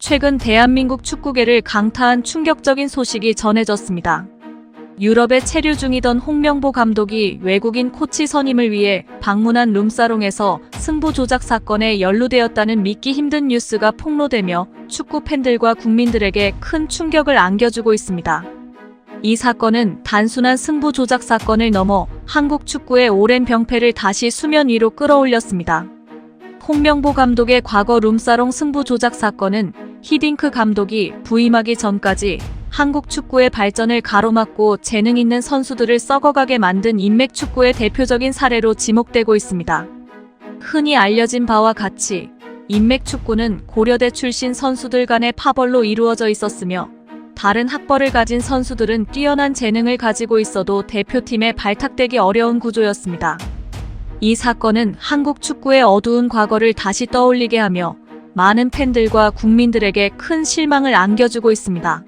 최근 대한민국 축구계를 강타한 충격적인 소식이 전해졌습니다. 유럽에 체류 중이던 홍명보 감독이 외국인 코치 선임을 위해 방문한 룸사롱에서 승부 조작 사건에 연루되었다는 믿기 힘든 뉴스가 폭로되며 축구 팬들과 국민들에게 큰 충격을 안겨주고 있습니다. 이 사건은 단순한 승부 조작 사건을 넘어 한국 축구의 오랜 병폐를 다시 수면 위로 끌어올렸습니다. 홍명보 감독의 과거 룸사롱 승부 조작 사건은 히딩크 감독이 부임하기 전까지 한국 축구의 발전을 가로막고 재능 있는 선수들을 썩어가게 만든 인맥 축구의 대표적인 사례로 지목되고 있습니다. 흔히 알려진 바와 같이 인맥 축구는 고려대 출신 선수들 간의 파벌로 이루어져 있었으며 다른 학벌을 가진 선수들은 뛰어난 재능을 가지고 있어도 대표팀에 발탁되기 어려운 구조였습니다. 이 사건은 한국 축구의 어두운 과거를 다시 떠올리게 하며 많은 팬들과 국민들에게 큰 실망을 안겨주고 있습니다.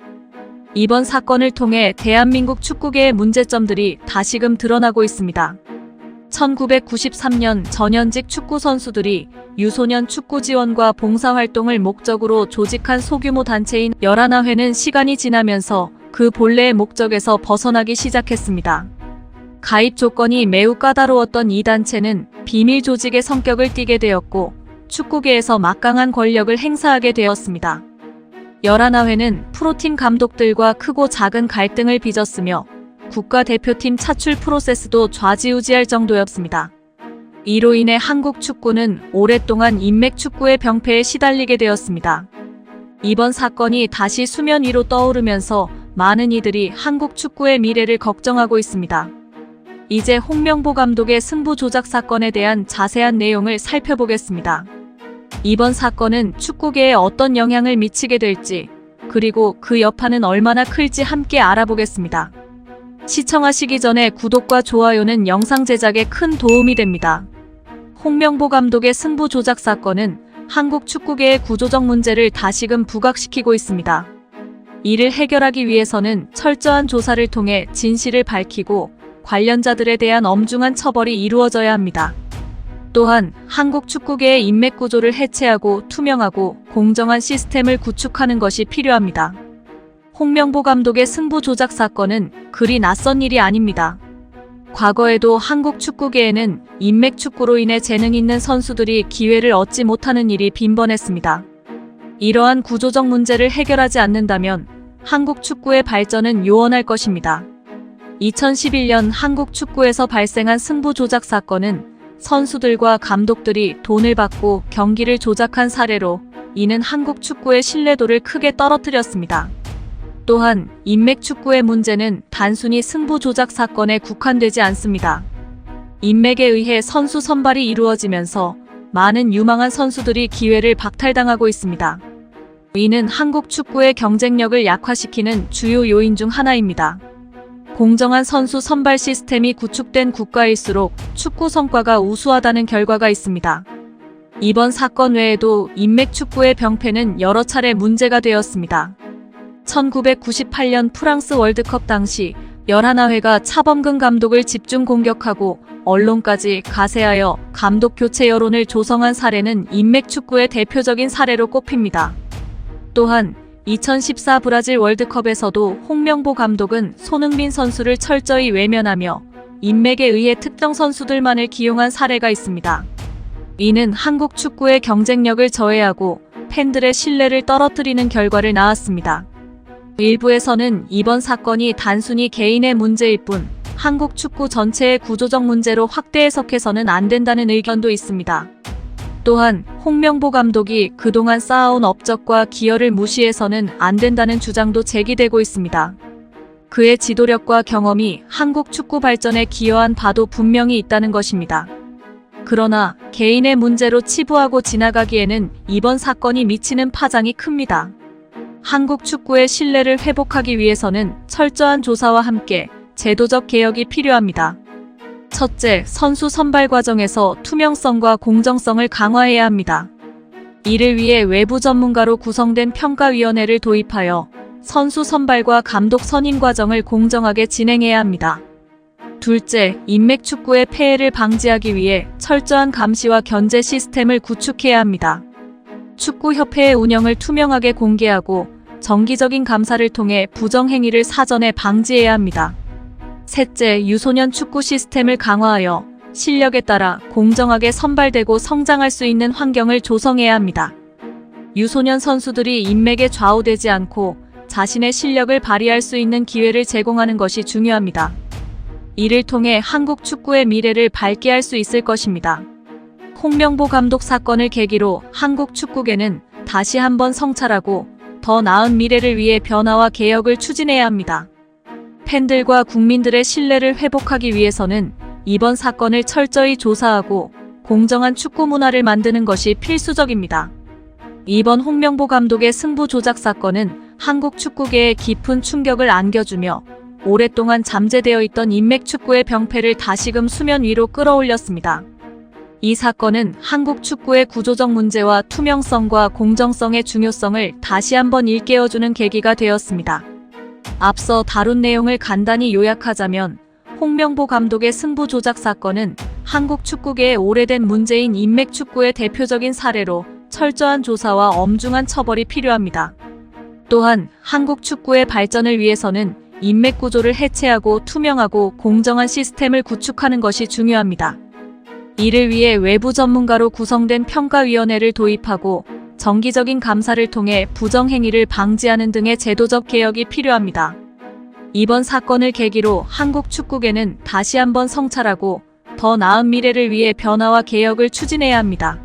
이번 사건을 통해 대한민국 축구계의 문제점들이 다시금 드러나고 있습니다. 1993년 전현직 축구 선수들이 유소년 축구 지원과 봉사활동을 목적으로 조직한 소규모 단체인 열하나회는 시간이 지나면서 그 본래의 목적에서 벗어나기 시작했습니다. 가입 조건이 매우 까다로웠던 이 단체는 비밀 조직의 성격을 띠게 되었고 축구계에서 막강한 권력을 행사하게 되었습니다. 열하나회는 프로팀 감독들과 크고 작은 갈등을 빚었으며 국가대표팀 차출 프로세스도 좌지우지할 정도였습니다. 이로 인해 한국 축구는 오랫동안 인맥 축구의 병폐에 시달리게 되었습니다. 이번 사건이 다시 수면 위로 떠오르면서 많은 이들이 한국 축구의 미래를 걱정하고 있습니다. 이제 홍명보 감독의 승부 조작 사건에 대한 자세한 내용을 살펴보겠습니다. 이번 사건은 축구계에 어떤 영향을 미치게 될지, 그리고 그 여파는 얼마나 클지 함께 알아보겠습니다. 시청하시기 전에 구독과 좋아요는 영상 제작에 큰 도움이 됩니다. 홍명보 감독의 승부 조작 사건은 한국 축구계의 구조적 문제를 다시금 부각시키고 있습니다. 이를 해결하기 위해서는 철저한 조사를 통해 진실을 밝히고 관련자들에 대한 엄중한 처벌이 이루어져야 합니다. 또한 한국 축구계의 인맥 구조를 해체하고 투명하고 공정한 시스템을 구축하는 것이 필요합니다. 홍명보 감독의 승부 조작 사건은 그리 낯선 일이 아닙니다. 과거에도 한국 축구계에는 인맥 축구로 인해 재능 있는 선수들이 기회를 얻지 못하는 일이 빈번했습니다. 이러한 구조적 문제를 해결하지 않는다면 한국 축구의 발전은 요원할 것입니다. 2011년 한국 축구에서 발생한 승부 조작 사건은 선수들과 감독들이 돈을 받고 경기를 조작한 사례로 이는 한국 축구의 신뢰도를 크게 떨어뜨렸습니다. 또한 인맥 축구의 문제는 단순히 승부 조작 사건에 국한되지 않습니다. 인맥에 의해 선수 선발이 이루어지면서 많은 유망한 선수들이 기회를 박탈당하고 있습니다. 이는 한국 축구의 경쟁력을 약화시키는 주요 요인 중 하나입니다. 공정한 선수 선발 시스템이 구축된 국가일수록 축구 성과가 우수하다는 결과가 있습니다. 이번 사건 외에도 인맥 축구의 병폐는 여러 차례 문제가 되었습니다. 1998년 프랑스 월드컵 당시 열하나회가 차범근 감독을 집중 공격하고 언론까지 가세하여 감독 교체 여론을 조성한 사례는 인맥 축구의 대표적인 사례로 꼽힙니다. 또한 2014 브라질 월드컵에서도 홍명보 감독은 손흥민 선수를 철저히 외면하며 인맥에 의해 특정 선수들만을 기용한 사례가 있습니다. 이는 한국 축구의 경쟁력을 저해하고 팬들의 신뢰를 떨어뜨리는 결과를 낳았습니다. 일부에서는 이번 사건이 단순히 개인의 문제일 뿐 한국 축구 전체의 구조적 문제로 확대 해석해서는 안 된다는 의견도 있습니다. 또한 홍명보 감독이 그동안 쌓아온 업적과 기여를 무시해서는 안 된다는 주장도 제기되고 있습니다. 그의 지도력과 경험이 한국 축구 발전에 기여한 바도 분명히 있다는 것입니다. 그러나 개인의 문제로 치부하고 지나가기에는 이번 사건이 미치는 파장이 큽니다. 한국 축구의 신뢰를 회복하기 위해서는 철저한 조사와 함께 제도적 개혁이 필요합니다. 첫째, 선수 선발 과정에서 투명성과 공정성을 강화해야 합니다. 이를 위해 외부 전문가로 구성된 평가위원회를 도입하여 선수 선발과 감독 선임 과정을 공정하게 진행해야 합니다. 둘째, 인맥 축구의 폐해를 방지하기 위해 철저한 감시와 견제 시스템을 구축해야 합니다. 축구협회의 운영을 투명하게 공개하고 정기적인 감사를 통해 부정행위를 사전에 방지해야 합니다. 셋째, 유소년 축구 시스템을 강화하여 실력에 따라 공정하게 선발되고 성장할 수 있는 환경을 조성해야 합니다. 유소년 선수들이 인맥에 좌우되지 않고 자신의 실력을 발휘할 수 있는 기회를 제공하는 것이 중요합니다. 이를 통해 한국 축구의 미래를 밝게 할 수 있을 것입니다. 홍명보 감독 사건을 계기로 한국 축구계는 다시 한번 성찰하고 더 나은 미래를 위해 변화와 개혁을 추진해야 합니다. 팬들과 국민들의 신뢰를 회복하기 위해서는 이번 사건을 철저히 조사하고 공정한 축구 문화를 만드는 것이 필수적입니다. 이번 홍명보 감독의 승부 조작 사건은 한국 축구계에 깊은 충격을 안겨주며 오랫동안 잠재되어 있던 인맥 축구의 병폐를 다시금 수면 위로 끌어올렸습니다. 이 사건은 한국 축구의 구조적 문제와 투명성과 공정성의 중요성을 다시 한번 일깨워주는 계기가 되었습니다. 앞서 다룬 내용을 간단히 요약하자면 홍명보 감독의 승부 조작 사건은 한국 축구계의 오래된 문제인 인맥 축구의 대표적인 사례로 철저한 조사와 엄중한 처벌이 필요합니다. 또한 한국 축구의 발전을 위해서는 인맥 구조를 해체하고 투명하고 공정한 시스템을 구축하는 것이 중요합니다. 이를 위해 외부 전문가로 구성된 평가위원회를 도입하고 정기적인 감사를 통해 부정행위를 방지하는 등의 제도적 개혁이 필요합니다. 이번 사건을 계기로 한국 축구계는 다시 한번 성찰하고 더 나은 미래를 위해 변화와 개혁을 추진해야 합니다.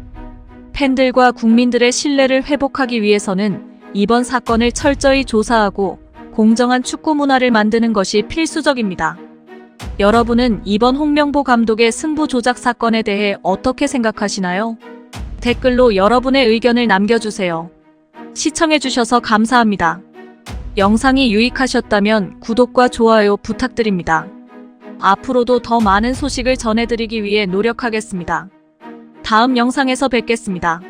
팬들과 국민들의 신뢰를 회복하기 위해서는 이번 사건을 철저히 조사하고 공정한 축구 문화를 만드는 것이 필수적입니다. 여러분은 이번 홍명보 감독의 승부 조작 사건에 대해 어떻게 생각하시나요? 댓글로 여러분의 의견을 남겨주세요. 시청해주셔서 감사합니다. 영상이 유익하셨다면 구독과 좋아요 부탁드립니다. 앞으로도 더 많은 소식을 전해드리기 위해 노력하겠습니다. 다음 영상에서 뵙겠습니다.